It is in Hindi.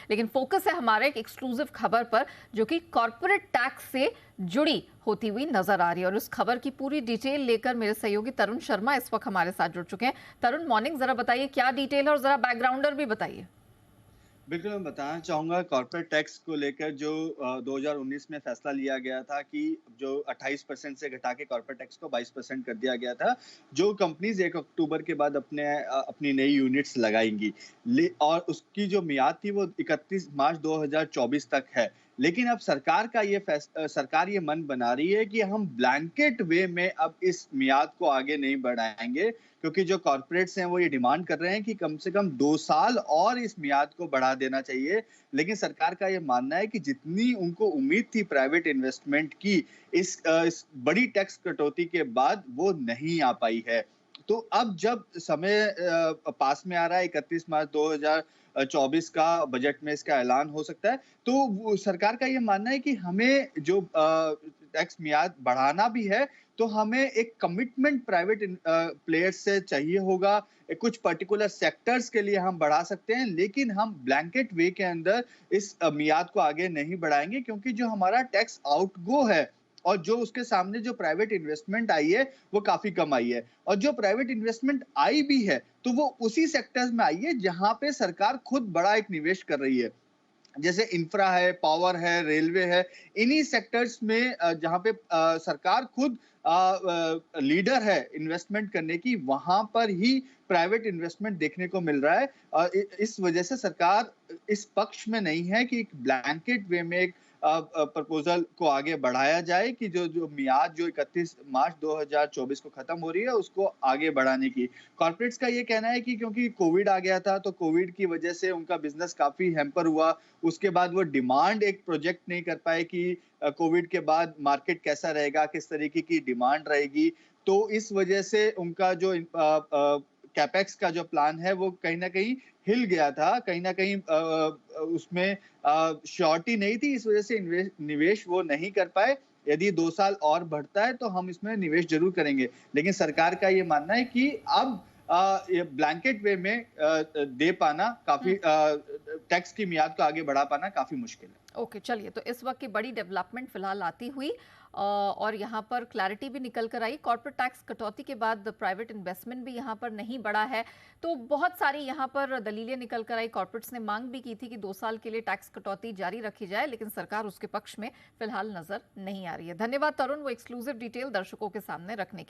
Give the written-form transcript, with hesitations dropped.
लेकिन फोकस है हमारे एक एक्सक्लूसिव खबर पर जो कि कॉर्पोरेट टैक्स से जुड़ी होती हुई नजर आ रही है। और उस खबर की पूरी डिटेल लेकर मेरे सहयोगी तरुण शर्मा इस वक्त हमारे साथ जुड़ चुके हैं। तरुण, मॉर्निंग, जरा बताइए क्या डिटेल है और जरा बैकग्राउंडर भी बताइए। बिल्कुल, मैं बताना चाहूँगा कॉर्पोरेट टैक्स को लेकर जो 2019 में फैसला लिया गया था कि जो 28% से घटा के कॉर्पोरेट टैक्स को 22% कर दिया गया था, जो कंपनीज़ 1 अक्टूबर के बाद अपनी नई यूनिट्स लगाएँगी। ले और उसकी जो मियाद थी वो 31 मार्च 2024 तक है। लेकिन अब सरकार ये मन बना रही है कि हम ब्लैंकेट वे में अब इस मियाद को आगे नहीं बढ़ाएँगे, क्योंकि जो कॉर्पोरेट्स हैं वो ये डिमांड कर रहे हैं कि कम से कम 2 साल और इस मियाद को बढ़ा देना चाहिए। लेकिन सरकार का ये मानना है कि जितनी उनको उम्मीद थी प्राइवेट इन्वेस्टमेंट की इस बड़ी टैक्स कटौती के बाद वो नहीं आ पाई है। तो अब जब समय पास में आ रहा है 31 मार्च 2024 का बजट में इसका ऐलान हो सकता है, तो वो सरकार का ये मानना है कि हमें जो टैक्स मियाद बढ़ाना भी है, तो हमें एक कमिटमेंट प्राइवेट प्लेयर्स से चाहिए होगा। कुछ पर्टिकुलर सेक्टर्स के लिए हम बढ़ा सकते हैं, लेकिन हम ब्लैंकेट वे के अंदर इस मियाद को आगे नहीं बढ़ाएँगे, क्योंकि जो हमारा टैक्स आउटगो है और जो उसके सामने जो प्राइवेट इन्वेस्टमेंट आई है, वो काफ़ी कम आई है। और जो प्राइवेट इन्वेस्टमेंट आई भी है, तो वो उसी सेक्टर्स में आई है जहाँ पे सरकार खुद बड़ा एक निवेश कर रही है। जैसे इंफ्रा है, पावर है, रेलवे है, इन्हीं सेक्टर्स में जहाँ पे सरकार खुद लीडर है इन्वेस्टमेंट करने की, वहाँ पर ही प्राइवेट इन्वेस्टमेंट देखने को मिल रहा है। इस वजह से सरकार इस पक्ष में नहीं है कि एक ब्लैंकेट वे में एक प्रपोज़ल को आगे बढ़ाया जाए कि जो जो मियाद जो 31 मार्च 2024 को खत्म हो रही है, उसको आगे बढ़ाने की। कॉर्पोरेट्स का ये कहना है कि क्योंकि कोविड आ गया था, तो कोविड की वजह से उनका बिज़नेस काफ़ी हैम्पर हुआ। उसके बाद वो डिमांड एक प्रोजेक्ट नहीं कर पाए कि कोविड के बाद मार्केट कैसा रहेगा, किस तरीके की डिमांड रहेगी। तो इस वजह से उनका जो कैपेक्स का जो प्लान है वो कहीं न कहीं हिल गया था। कहीं न कहीं उसमें श्योरिटी नहीं थी, इस वजह से निवेश वो नहीं कर पाए। यदि 2 साल और बढ़ता है तो हम इसमें निवेश ज़रूर करेंगे। लेकिन सरकार का ये मानना है कि अब ये ब्लैंकेट वे में दे पाना काफ़ी टैक्स की मियाद को आगे बढ़ा पाना काफ़ी मुश्किल है। ओके, चलिए, तो इस वक्त की बड़ी डेवलपमेंट फिलहाल आती हुई और यहाँ पर क्लैरिटी भी निकल कर आई। कॉर्पोरेट टैक्स कटौती के बाद प्राइवेट इन्वेस्टमेंट भी यहाँ पर नहीं बढ़ा है, तो बहुत सारी यहाँ पर दलीलें निकल कर आई। कॉर्पोरेट्स ने मांग भी की थी कि 2 साल के लिए टैक्स कटौती जारी रखी जाए, लेकिन सरकार उसके पक्ष में फिलहाल नजर नहीं आ रही है। धन्यवाद तरुण, वो एक्सक्लूसिव डिटेल दर्शकों के सामने रखने के लिए।